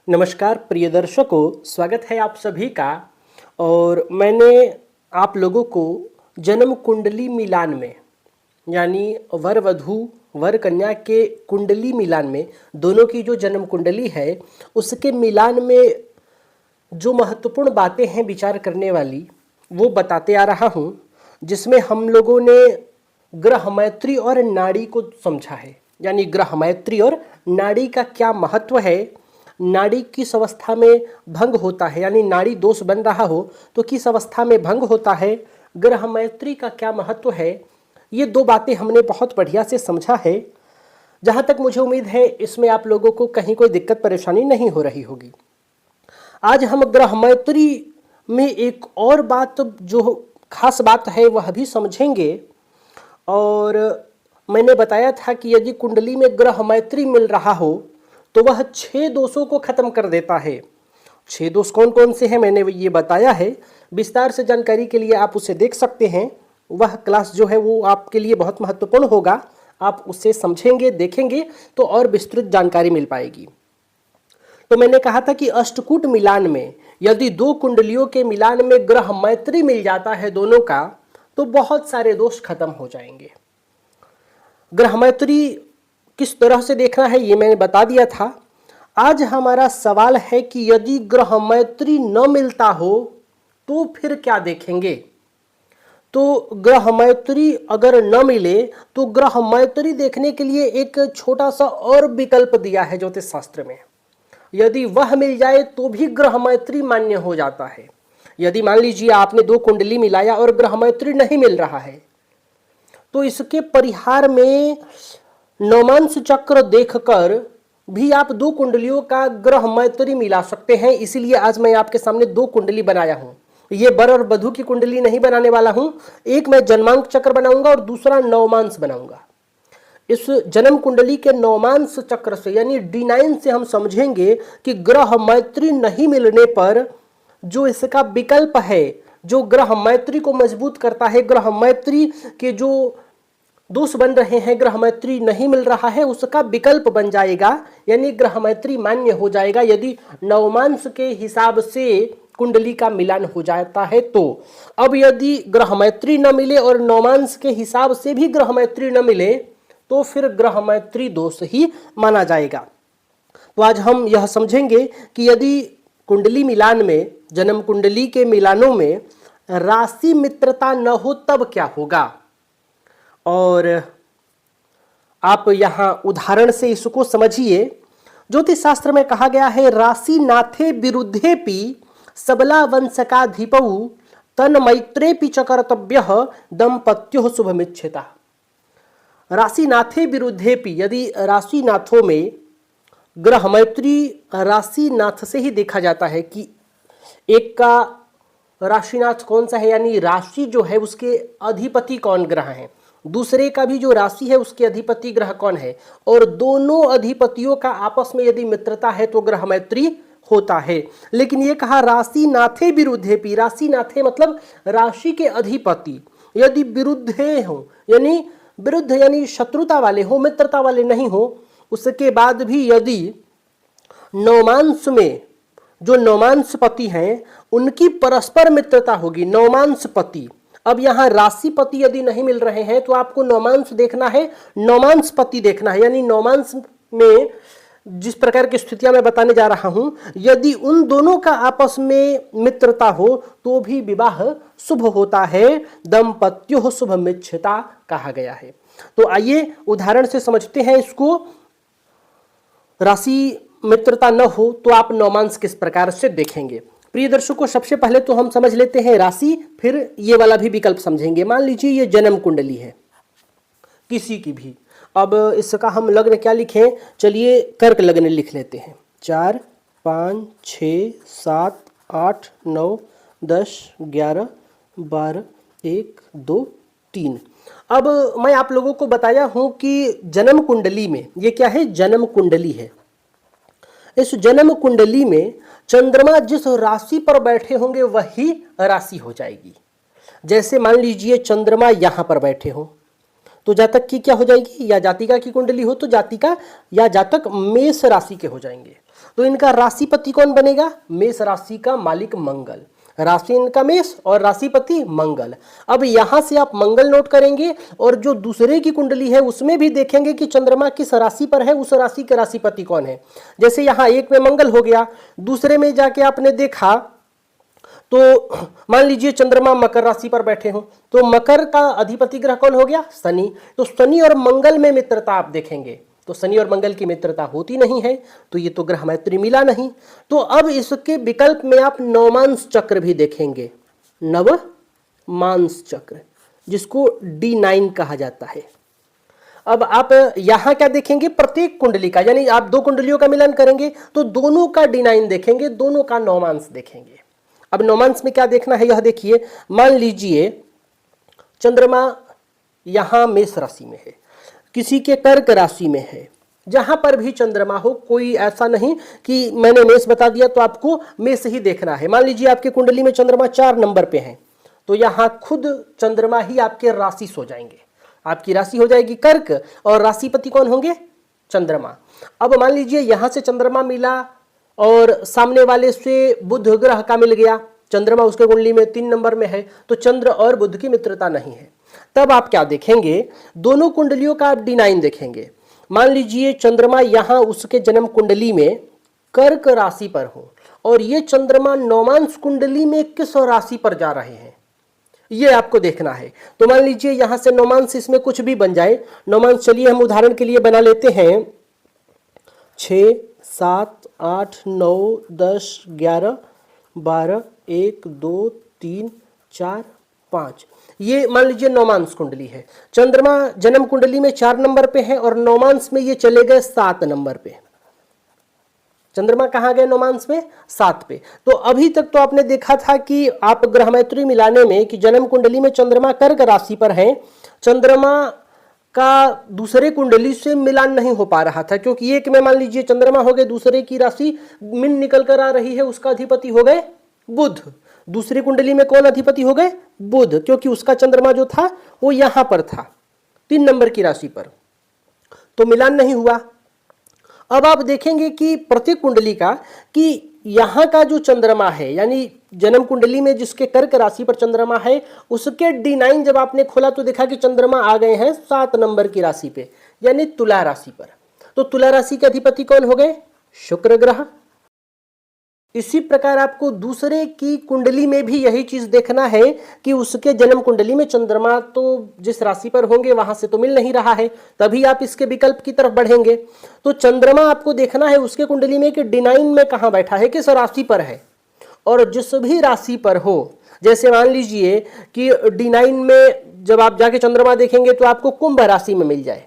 नमस्कार प्रिय दर्शकों, स्वागत है आप सभी का। और मैंने आप लोगों को जन्म कुंडली मिलान में यानी वर वधू वर कन्या के कुंडली मिलान में दोनों की जो जन्म कुंडली है उसके मिलान में जो महत्वपूर्ण बातें हैं विचार करने वाली वो बताते आ रहा हूँ, जिसमें हम लोगों ने ग्रह मैत्री और नाड़ी को समझा है। यानी ग्रह मैत्री और नाड़ी का क्या महत्व है, नाड़ी किस अवस्था में भंग होता है, यानी नाड़ी दोष बन रहा हो तो किस अवस्था में भंग होता है, ग्रह मैत्री का क्या महत्व है। ये दो बातें हमने बहुत बढ़िया से समझा है। जहाँ तक मुझे उम्मीद है इसमें आप लोगों को कहीं कोई दिक्कत परेशानी नहीं हो रही होगी। आज हम ग्रह मैत्री में एक और बात, जो खास बात है, वह भी समझेंगे। और मैंने बताया था कि यदि कुंडली में ग्रह मैत्री मिल रहा हो तो वह 6 दोषों को खत्म कर देता है। 6 दोष कौन कौन से हैं मैंने ये बताया है। विस्तार से जानकारी के लिए आप उसे देख सकते हैं। वह क्लास जो है वो आपके लिए बहुत महत्वपूर्ण होगा। आप उसे समझेंगे, देखेंगे तो और विस्तृत जानकारी मिल पाएगी। तो मैंने कहा था कि अष्टकूट मिलान में यदि दो कुंडलियों के मिलान में ग्रह मैत्री मिल जाता है दोनों का, तो बहुत सारे दोष खत्म हो जाएंगे। ग्रह मैत्री किस तरह से देखना है ये मैंने बता दिया था। आज हमारा सवाल है कि यदि ग्रह मैत्री न मिलता हो तो फिर क्या देखेंगे। तो ग्रह मैत्री अगर न मिले तो ग्रह मैत्री देखने के लिए एक छोटा सा और विकल्प दिया है ज्योतिष शास्त्र में। यदि वह मिल जाए तो भी ग्रह मैत्री मान्य हो जाता है। यदि मान लीजिए आपने दो कुंडली मिलाया और ग्रह मैत्री नहीं मिल रहा है, तो इसके परिहार में नवमांश चक्र देखकर भी आप दो कुंडलियों का ग्रह मैत्री मिला सकते हैं। इसीलिए आज मैं आपके सामने दो कुंडली बनाया हूं। ये वर और वधू की कुंडली नहीं बनाने वाला हूं। एक मैं जन्मांक चक्र बनाऊंगा और दूसरा नवमांश बनाऊंगा। इस जन्म कुंडली के नवमांश चक्र से यानी D9 से हम समझेंगे कि ग्रह मैत्री नहीं मिलने पर जो इसका विकल्प है, जो ग्रह मैत्री को मजबूत करता है, ग्रह मैत्री के जो दोष बन रहे हैं, ग्रह मैत्री नहीं मिल रहा है, उसका विकल्प बन जाएगा। यानी ग्रह मैत्री मान्य हो जाएगा यदि नवमांश के हिसाब से कुंडली का मिलान हो जाता है। तो अब यदि ग्रह मैत्री न मिले और नवमांश के हिसाब से भी ग्रह मैत्री न मिले तो फिर ग्रह मैत्री दोष ही माना जाएगा। तो आज हम यह समझेंगे कि यदि कुंडली मिलान में, जन्म कुंडली के मिलानों में राशि मित्रता न हो तब क्या होगा। और आप यहां उदाहरण से इसको समझिए। ज्योतिष शास्त्र में कहा गया है, राशि नाथे विरुद्धेपि सबला वंशकाधिपौ तन मैत्रेपि च कर्तव्यः दंपत्यो शुभमिच्छिता। राशिनाथे विरुद्धेपि, यदि राशिनाथों में ग्रह मैत्री राशिनाथ से ही देखा जाता है कि एक का राशिनाथ कौन सा है, यानी राशि जो है उसके अधिपति कौन ग्रह है, दूसरे का भी जो राशि है उसके अधिपति ग्रह कौन है, और दोनों अधिपतियों का आपस में यदि मित्रता है तो ग्रह मैत्री होता है। लेकिन ये कहा राशिनाथे विरुद्धेपि, राशिनाथे मतलब राशि के अधिपति यदि विरुद्धे हो, यानी विरुद्ध यानी शत्रुता वाले हो, मित्रता वाले नहीं हो, उसके बाद भी यदि नवमांश में जो नवमांश पति हैं उनकी परस्पर मित्रता होगी, नवमांश पति। अब यहाँ राशिपति यदि नहीं मिल रहे हैं तो आपको नवमांश देखना है, नवमांश पति देखना है। यानी नवमांश में जिस प्रकार की स्थितियां मैं बताने जा रहा हूं, यदि उन दोनों का आपस में मित्रता हो तो भी विवाह शुभ होता है, दंपत्यो शुभमिच्छिता कहा गया है। तो आइए उदाहरण से समझते हैं इसको। राशि मित्रता न हो तो आप नवमांश किस प्रकार से देखेंगे। प्रिय दर्शकों, सबसे पहले तो हम समझ लेते हैं राशि, फिर ये वाला भी विकल्प समझेंगे। मान लीजिए ये जन्म कुंडली है किसी की भी। अब इसका हम लग्न क्या लिखें, चलिए कर्क लग्न लिख लेते हैं। 4, 5, 6, 7, 8, 9, 10, 11, 12, 1, 2, 3। अब मैं आप लोगों को बताया हूं कि जन्म कुंडली में, ये क्या है, जन्म कुंडली है। इस जन्म कुंडली में चंद्रमा जिस राशि पर बैठे होंगे वही राशि हो जाएगी। जैसे मान लीजिए चंद्रमा यहां पर बैठे हो तो जातक की क्या हो जाएगी, या जातिका की कुंडली हो तो जातिका या जातक मेष राशि के हो जाएंगे। तो इनका राशिपति कौन बनेगा, मेष राशि का मालिक मंगल, राशि इनका मेष और राशिपति मंगल। अब यहां से आप मंगल नोट करेंगे और जो दूसरे की कुंडली है उसमें भी देखेंगे कि चंद्रमा किस राशि पर है, उस राशि के राशिपति कौन है। जैसे यहां एक में मंगल हो गया, दूसरे में जाके आपने देखा तो मान लीजिए चंद्रमा मकर राशि पर बैठे हो, तो मकर का अधिपति ग्रह कौन हो गया, शनि। तो शनि और मंगल में मित्रता आप देखेंगे, तो शनि और मंगल की मित्रता होती नहीं है, तो ये तो ग्रह मैत्री मिला नहीं। तो अब इसके विकल्प में आप नवमांश चक्र भी देखेंगे, नवमांश चक्र, जिसको D9 कहा जाता है। अब आप यहां क्या देखेंगे, प्रत्येक कुंडली का, यानी आप दो कुंडलियों का मिलन करेंगे तो दोनों का D9 देखेंगे, दोनों का नवमांश देखेंगे। अब नवमांश में क्या देखना है, यह देखिए, मान लीजिए चंद्रमा यहां मेष राशि में है, किसी के कर्क राशि में है, जहां पर भी चंद्रमा हो, कोई ऐसा नहीं कि मैंने मेष बता दिया तो आपको मेष ही देखना है। मान लीजिए आपके कुंडली में चंद्रमा 4 नंबर पे है, तो यहां खुद चंद्रमा ही आपके राशि हो जाएंगे, आपकी राशि हो जाएगी कर्क और राशिपति कौन होंगे, चंद्रमा। अब मान लीजिए यहां से चंद्रमा मिला और सामने वाले से बुध ग्रह का मिल गया, चंद्रमा उसके कुंडली में 3 नंबर में है, तो चंद्र और बुध की मित्रता नहीं है। तब आप क्या देखेंगे, दोनों कुंडलियों का आप D9 देखेंगे। मान लीजिए चंद्रमा यहां उसके जन्म कुंडली में कर्क राशि पर हो और ये चंद्रमा नवमांश कुंडली में किस राशि पर जा रहे हैं, ये आपको देखना है। तो मान लीजिए यहां से नवमांश इसमें कुछ भी बन जाए, नवमांश चलिए हम उदाहरण के लिए बना लेते हैं 6, 7, 8, 9, 10, 11, 12, 1, 2, 3, 4, 5, ये मान लीजिए नवमांश कुंडली है। चंद्रमा जन्म कुंडली में 4 नंबर पे है और नवमांश में ये चले गए 7 नंबर पे। चंद्रमा कहाँ गए नवमांश में, 7 पे। तो अभी तक तो आपने देखा था कि आप ग्रह मैत्री मिलाने में कि जन्म कुंडली में चंद्रमा कर्क राशि पर है, चंद्रमा का दूसरे कुंडली से मिलान नहीं हो पा रहा था, क्योंकि एक में मान लीजिए चंद्रमा हो गए, दूसरे की राशि मीन निकल कर आ रही है, उसका अधिपति हो गए बुध। दूसरी कुंडली में कौन अधिपति हो गए, बुध, क्योंकि उसका चंद्रमा जो था वो यहां पर था 3 नंबर की राशि पर, तो मिलान नहीं हुआ। अब आप देखेंगे कि प्रत्येक कुंडली का कि यहां का जो चंद्रमा है, यानी जन्म कुंडली में जिसके कर्क राशि पर चंद्रमा है, उसके D9 जब आपने खोला तो देखा कि चंद्रमा आ गए हैं 7 नंबर की राशि पे, यानी तुला राशि पर। तो तुला राशि के अधिपति कौन हो गए, शुक्र ग्रह। इसी प्रकार आपको दूसरे की कुंडली में भी यही चीज देखना है कि उसके जन्म कुंडली में चंद्रमा तो जिस राशि पर होंगे वहां से तो मिल नहीं रहा है, तभी आप इसके विकल्प की तरफ बढ़ेंगे। तो चंद्रमा आपको देखना है उसके कुंडली में कि D9 में कहां बैठा है, किस राशि पर है, और जिस भी राशि पर हो, जैसे मान लीजिए कि D9 में जब आप जाके चंद्रमा देखेंगे तो आपको कुंभ राशि में मिल जाए,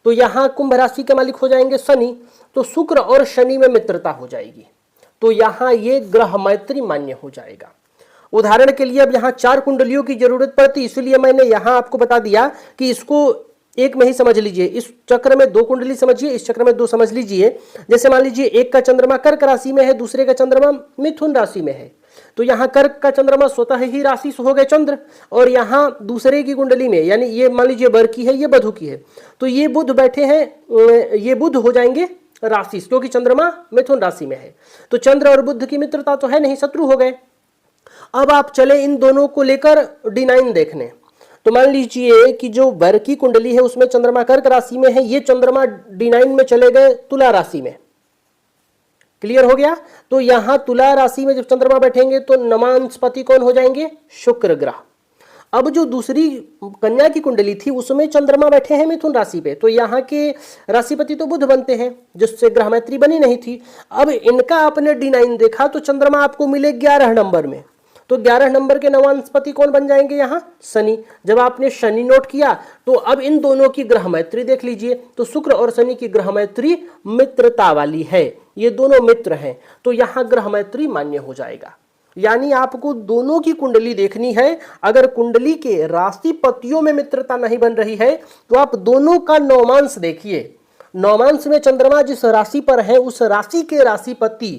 तो यहां कुंभ राशि के मालिक हो जाएंगे शनि, तो शुक्र और शनि में मित्रता हो जाएगी, तो यहां ये ग्रह मैत्री मान्य हो जाएगा। उदाहरण के लिए अब यहां 4 कुंडलियों की जरूरत पड़ती, इसलिए मैंने यहां आपको बता दिया कि इसको एक में ही समझ लीजिए, इस चक्र में 2 कुंडली समझिए, इस चक्र में 2 समझ लीजिए। जैसे मान लीजिए एक का चंद्रमा कर्क राशि में है, दूसरे का चंद्रमा मिथुन राशि में है, तो यहाँ कर्क का चंद्रमा स्वतः ही राशि हो गए चंद्र, और यहाँ दूसरे की कुंडली में, यानी ये मान लीजिए बर की है, ये बधु की है, तो ये बुध बैठे हैं, ये बुध हो जाएंगे राशि, क्योंकि चंद्रमा मिथुन राशि में है। तो चंद्र और बुध की मित्रता तो है नहीं, शत्रु हो गए। अब आप चले इन दोनों को लेकर D9 देखने, तो मान लीजिए कि जो बर की कुंडली है उसमें चंद्रमा कर्क राशि में है, ये चंद्रमा D9 में चले गए तुला राशि में। क्लियर हो गया। तो यहां तुला राशि में जब चंद्रमा बैठेंगे तो नवमांशपति कौन हो जाएंगे, शुक्र ग्रह। अब जो दूसरी कन्या की कुंडली थी उसमें चंद्रमा बैठे हैं मिथुन राशि पे, तो यहाँ के राशिपति तो बुध बनते हैं, जिससे ग्रह मैत्री बनी नहीं थी। अब इनका आपने D9 देखा तो चंद्रमा आपको मिले 11 नंबर में, तो 11 नंबर के नवमांशपति कौन बन जाएंगे, यहाँ शनि। जब आपने शनि नोट किया तो अब इन दोनों की ग्रह मैत्री देख लीजिए, तो शुक्र और शनि की ग्रह मैत्री मित्रता वाली है, ये दोनों मित्र हैं, तो यहाँ ग्रह मैत्री मान्य हो जाएगा। यानी आपको दोनों की कुंडली देखनी है, अगर कुंडली के राशिपतियों में मित्रता नहीं बन रही है तो आप दोनों का नवमांश देखिए। नवमांश में चंद्रमा जिस राशि पर है उस राशि के राशिपति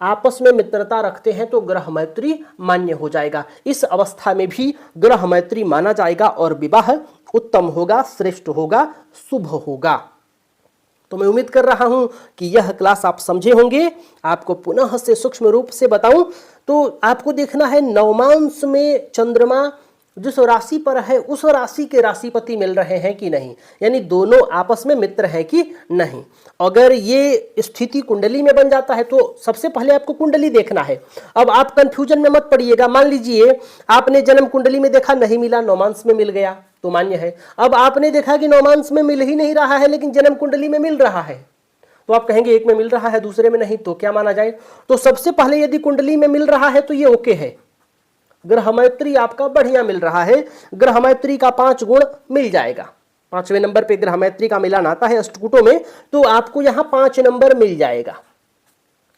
आपस में मित्रता रखते हैं तो ग्रह मैत्री मान्य हो जाएगा। इस अवस्था में भी ग्रह मैत्री माना जाएगा और विवाह उत्तम होगा, श्रेष्ठ होगा, शुभ होगा। तो मैं उम्मीद कर रहा हूं कि यह क्लास आप समझे होंगे। आपको पुनः से सूक्ष्म रूप से बताऊं तो आपको देखना है नवमांश में चंद्रमा जिस राशि पर है उस राशि के राशिपति मिल रहे हैं कि नहीं, यानी दोनों आपस में मित्र हैं कि नहीं। अगर ये स्थिति कुंडली में बन जाता है तो सबसे पहले आपको कुंडली देखना है। अब आप कंफ्यूजन में मत पड़िएगा। मान लीजिए आपने जन्म कुंडली में देखा नहीं मिला, नवमांश में मिल गया तो मान्य है। अब आपने देखा कि नवमांश में मिल ही नहीं रहा है लेकिन जन्म कुंडली में मिल रहा है, तो आप कहेंगे एक में मिल रहा है दूसरे में नहीं, तो क्या माना जाए? तो सबसे पहले यदि कुंडली में मिल रहा है तो ये ओके है। ग्रह मैत्री आपका बढ़िया मिल रहा है, ग्रह मैत्री का 5 गुण मिल जाएगा। 5वें नंबर पे ग्रह मैत्री का मिलान आता है अष्टकूटों में, तो आपको यहां 5 नंबर मिल जाएगा।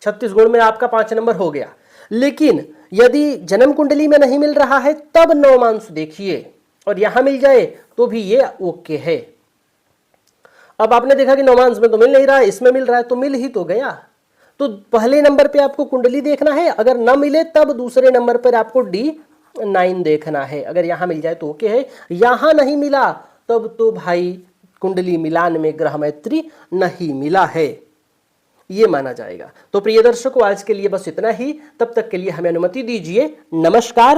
36 गुण में आपका 5 नंबर हो गया। लेकिन यदि जन्म कुंडली में नहीं मिल रहा है तब नवमांश देखिए और यहां मिल जाए तो भी ये ओके है। अब आपने देखा कि नवमांश में तो मिल नहीं रहा है, इसमें मिल रहा है, तो मिल ही तो गया। तो पहले नंबर पे आपको कुंडली देखना है, अगर ना मिले तब दूसरे नंबर पर आपको D9 देखना है। अगर यहां मिल जाए तो ओके है, यहां नहीं मिला तब तो भाई कुंडली मिलान में ग्रह मैत्री नहीं मिला है, ये माना जाएगा। तो प्रिय दर्शकों, आज के लिए बस इतना ही। तब तक के लिए हमें अनुमति दीजिए। नमस्कार।